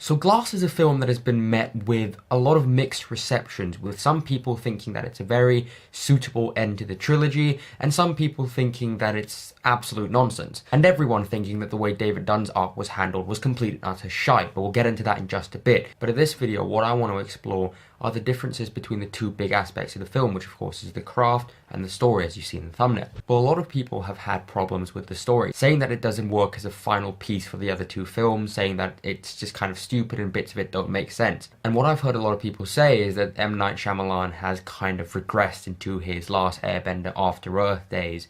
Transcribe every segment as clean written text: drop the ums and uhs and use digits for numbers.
So Glass is a film that has been met with a lot of mixed receptions, with some people thinking that it's a very suitable end to the trilogy, and some people thinking that it's absolute nonsense, and everyone thinking that the way David Dunn's art was handled was complete and utter shite, but we'll get into that in just a bit. But in this video, what I want to explore are the differences between the two big aspects of the film, which of course is the craft and the story, as you see in the thumbnail. But a lot of people have had problems with the story, saying that it doesn't work as a final piece for the other two films, saying that it's just kind of stupid and bits of it don't make sense. And what I've heard a lot of people say is that M. Night Shyamalan has kind of regressed into his last Airbender After Earth days.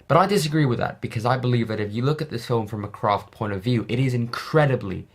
But I disagree with that, because I believe that if you look at this film from a craft point of view, it is incredibly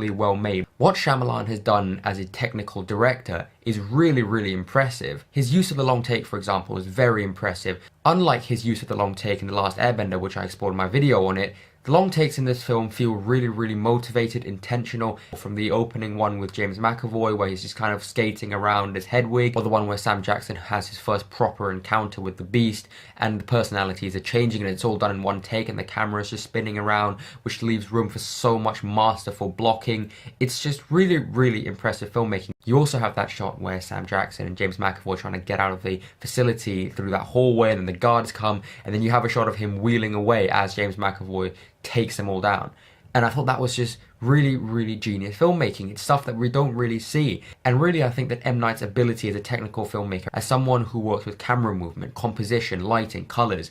well made. What Shyamalan has done as a technical director is really impressive. His use of the long take, for example, is very impressive. Unlike his use of the long take in The Last Airbender, which I explored in my video on it, the long takes in this film feel really motivated, intentional. From the opening one with James McAvoy, where he's just kind of skating around as Hedwig, or the one where Sam Jackson has his first proper encounter with the Beast, and the personalities are changing, and it's all done in one take, and the camera is just spinning around, which leaves room for so much masterful blocking. It's just really impressive filmmaking. You also have that shot where Sam Jackson and James McAvoy are trying to get out of the facility through that hallway, and then the guards come, and then you have a shot of him wheeling away as James McAvoy takes them all down. And I thought that was just really genius filmmaking. It's stuff that we don't really see. And really, I think that M. Night's ability as a technical filmmaker, as someone who works with camera movement, composition, lighting, colors,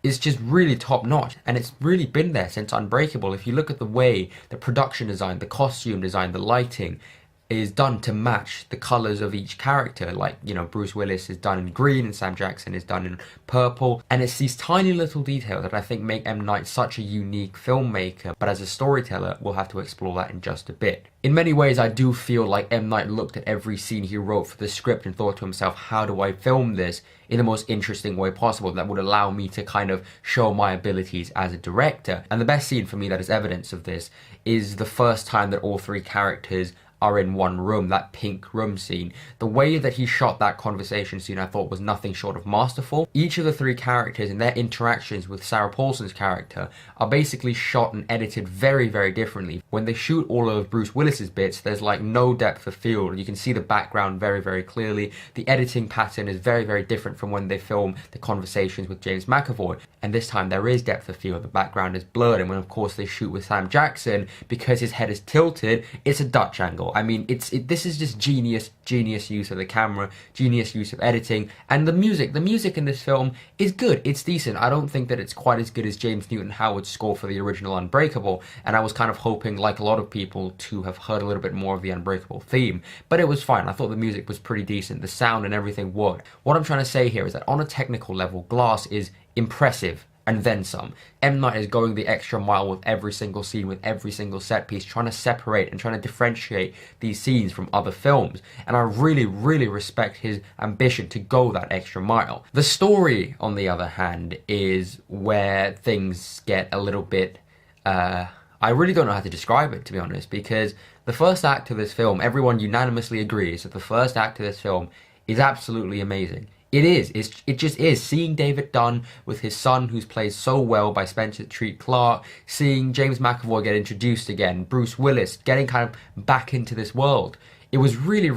is just really top notch, and it's really been there since Unbreakable. If you look at the way the production design, the costume design, the lighting is done to match the colors of each character, like, you know, Bruce Willis is done in green and Sam Jackson is done in purple, and it's these tiny little details that I think make M. Night such a unique filmmaker. But as a storyteller, we'll have to explore that in just a bit. In many ways, I do feel like M. Night looked at every scene he wrote for the script and thought to himself, how do I film this in the most interesting way possible that would allow me to kind of show my abilities as a director? And the best scene for me that is evidence of this is the first time that all three characters are in one room, that pink room scene. The way that he shot that conversation scene I thought was nothing short of masterful. Each of the three characters and their interactions with Sarah Paulson's character are basically shot and edited very differently. When they shoot all of Bruce Willis's bits, there's like no depth of field. You can see the background very clearly. The editing pattern is very different from when they film the conversations with James McAvoy. And this time there is depth of field, the background is blurred. And when of course they shoot with Sam Jackson, because his head is tilted, it's a Dutch angle. I mean, this is just genius use of the camera, genius use of editing. And the music in this film is good, it's decent. I don't think that it's quite as good as James Newton Howard's score for the original Unbreakable, and I was kind of hoping, like a lot of people, to have heard a little bit more of the Unbreakable theme, but it was fine. I thought the music was pretty decent, the sound and everything worked. What I'm trying to say here is that on a technical level, Glass is impressive, and then some. M. Night is going the extra mile with every single scene, with every single set piece, trying to separate and trying to differentiate these scenes from other films. And I really respect his ambition to go that extra mile. The story, on the other hand, is where things get a little bit, I really don't know how to describe it, to be honest, because the first act of this film, everyone unanimously agrees that the first act of this film is absolutely amazing. It is. It just is. Seeing David Dunn with his son, who's played so well by Spencer Treat Clark, seeing James McAvoy get introduced again, Bruce Willis getting kind of back into this world. It was really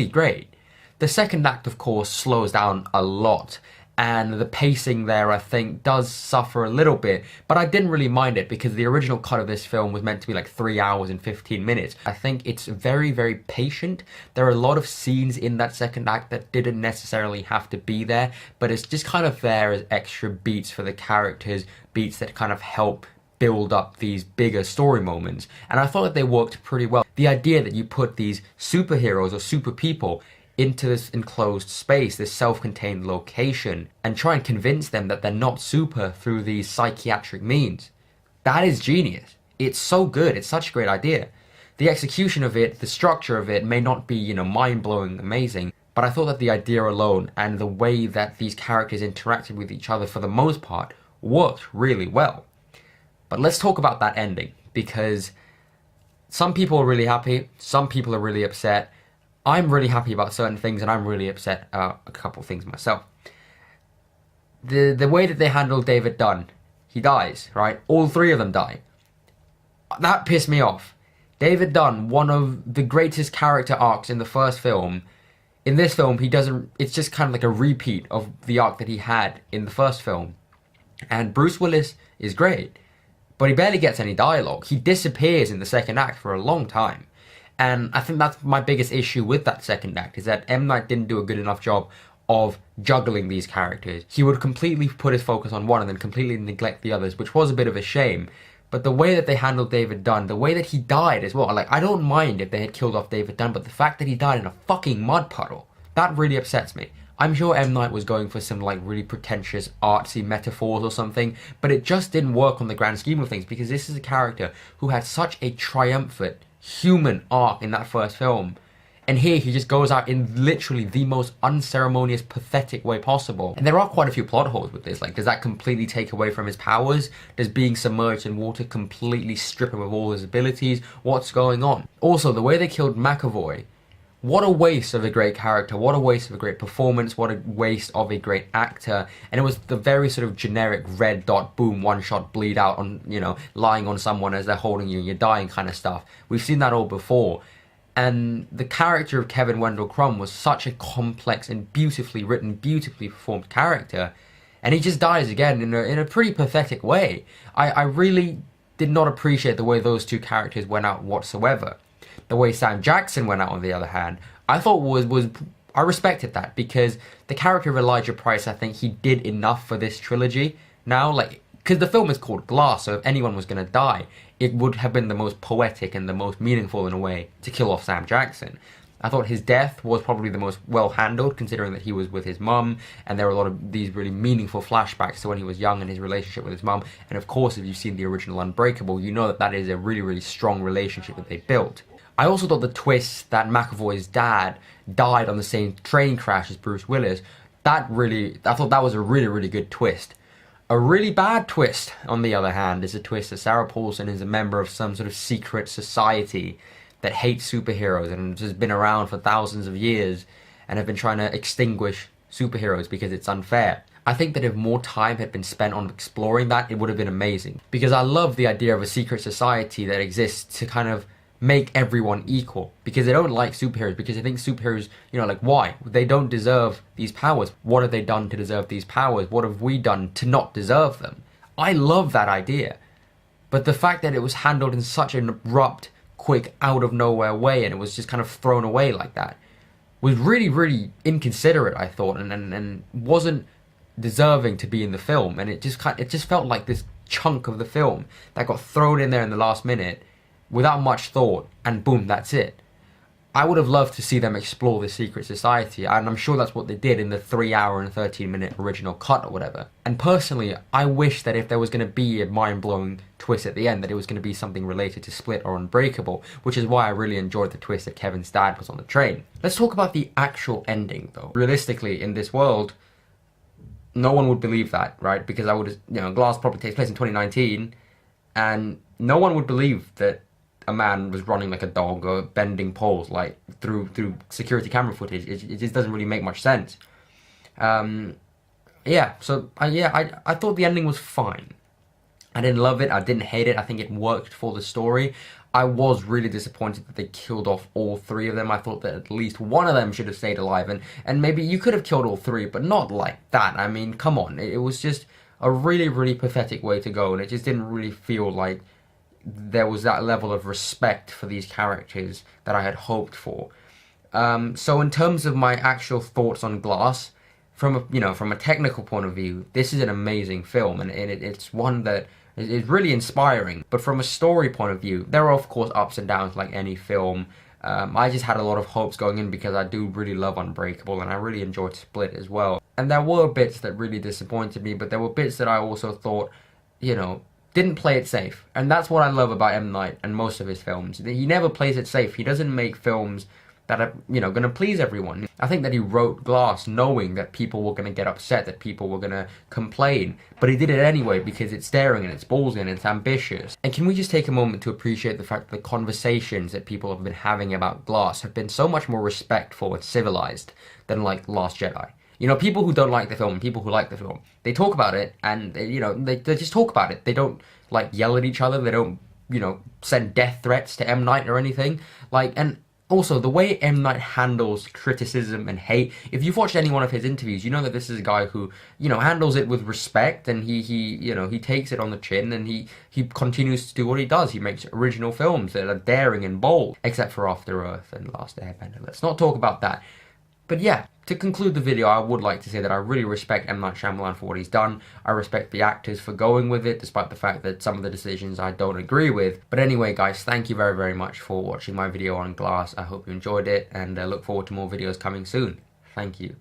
great. The second act, of course, slows down a lot, and the pacing there, I think, does suffer a little bit, but I didn't really mind it because the original cut of this film was meant to be like 3 hours and 15 minutes. I think it's very patient. There are a lot of scenes in that second act that didn't necessarily have to be there, but it's just kind of there as extra beats for the characters, beats that kind of help build up these bigger story moments, and I thought that they worked pretty well. The idea that you put these superheroes or super people into this enclosed space, this self-contained location, and try and convince them that they're not super through these psychiatric means. That is genius. It's so good. It's such a great idea. The execution of it, the structure of it may not be, you know, mind-blowing amazing, but I thought that the idea alone and the way that these characters interacted with each other for the most part worked really well. But let's talk about that ending, because some people are really happy, some people are really upset. I'm really happy about certain things, and I'm really upset about a couple things myself. The way that they handled David Dunn, he dies, right? All three of them die. That pissed me off. David Dunn, one of the greatest character arcs in the first film. In this film, he doesn't, it's just kind of like a repeat of the arc that he had in the first film. And Bruce Willis is great, but he barely gets any dialogue. He disappears in the second act for a long time. And I think that's my biggest issue with that second act, is that M. Night didn't do a good enough job of juggling these characters. He would completely put his focus on one and then completely neglect the others, which was a bit of a shame. But the way that they handled David Dunn, the way that he died as well, like, I don't mind if they had killed off David Dunn, but the fact that he died in a fucking mud puddle, that really upsets me. I'm sure M. Night was going for some, like, really pretentious, artsy metaphors or something, but it just didn't work on the grand scheme of things, because this is a character who had such a triumphant, human arc in that first film. And here he just goes out in literally the most unceremonious, pathetic way possible. And there are quite a few plot holes with this. Like, does that completely take away from his powers? Does being submerged in water completely strip him of all his abilities? What's going on? Also, the way they killed McAvoy, what a waste of a great character, what a waste of a great performance, what a waste of a great actor. And it was the very sort of generic red dot, boom, one shot, bleed out on, you know, lying on someone as they're holding you and you're dying kind of stuff. We've seen that all before. And the character of Kevin Wendell Crumb was such a complex and beautifully written, beautifully performed character. And he just dies again in a pretty pathetic way. I really did not appreciate the way those two characters went out whatsoever. The way Sam Jackson went out, on the other hand, I thought was I respected that, because the character of Elijah Price, I think he did enough for this trilogy now, like, because the film is called Glass, so if anyone was going to die, it would have been the most poetic and the most meaningful in a way to kill off Sam Jackson. I thought his death was probably the most well handled, considering that he was with his mum, and there were a lot of these really meaningful flashbacks to when he was young and his relationship with his mum. And of course, if you've seen the original Unbreakable, you know that that is a really, really strong relationship that they built. I also thought the twist that McAvoy's dad died on the same train crash as Bruce Willis, I thought that was a really, really good twist. A really bad twist, on the other hand, is a twist that Sarah Paulson is a member of some sort of secret society that hates superheroes and has been around for thousands of years and have been trying to extinguish superheroes because it's unfair. I think that if more time had been spent on exploring that, it would have been amazing. Because I love the idea of a secret society that exists to kind of make everyone equal, because they don't like superheroes, because they think superheroes, you know, like, why? They don't deserve these powers. What have they done to deserve these powers? What have we done to not deserve them? I love that idea. But the fact that it was handled in such an abrupt, quick, out of nowhere way, and it was just kind of thrown away like that, was really, really inconsiderate, I thought, and wasn't deserving to be in the film. And it just felt like this chunk of the film that got thrown in there in the last minute without much thought, and boom, that's it. I would have loved to see them explore this secret society, and I'm sure that's what they did in the 3 hour and 13-minute original cut or whatever. And personally, I wish that if there was going to be a mind-blowing twist at the end, that it was going to be something related to Split or Unbreakable, which is why I really enjoyed the twist that Kevin's dad was on the train. Let's talk about the actual ending, though. Realistically, in this world, no one would believe that, right? Because Glass probably takes place in 2019, and no one would believe that a man was running like a dog or bending poles like through security camera footage. It just doesn't really make much sense. I thought the ending was fine. I didn't love it, I didn't hate it, I think it worked for the story. I was really disappointed that they killed off all three of them. I thought that at least one of them should have stayed alive, and maybe you could have killed all three, but not like that. I mean, come on, it was just a really, really pathetic way to go, and it just didn't really feel like there was that level of respect for these characters that I had hoped for. So in terms of my actual thoughts on Glass, from a technical point of view, this is an amazing film, and it's one that is really inspiring. But from a story point of view, there are of course ups and downs like any film. I just had a lot of hopes going in because I do really love Unbreakable, and I really enjoyed Split as well. And there were bits that really disappointed me, but there were bits that I also thought, didn't play it safe. And that's what I love about M. Night and most of his films. He never plays it safe. He doesn't make films that are, going to please everyone. I think that he wrote Glass knowing that people were going to get upset, that people were going to complain. But he did it anyway because it's daring and it's ballsy and it's ambitious. And can we just take a moment to appreciate the fact that the conversations that people have been having about Glass have been so much more respectful and civilized than like Last Jedi. People who don't like the film and people who like the film, they talk about it and, they just talk about it. They don't, yell at each other. They don't send death threats to M. Night or anything. Like, and also, the way M. Night handles criticism and hate, if you've watched any one of his interviews, you know that this is a guy who, handles it with respect, and he takes it on the chin, and he continues to do what he does. He makes original films that are daring and bold, except for After Earth and Last Airbender. Let's not talk about that. But yeah, to conclude the video, I would like to say that I really respect M. Night Shyamalan for what he's done. I respect the actors for going with it, despite the fact that some of the decisions I don't agree with. But anyway, guys, thank you very, very much for watching my video on Glass. I hope you enjoyed it, and I look forward to more videos coming soon. Thank you.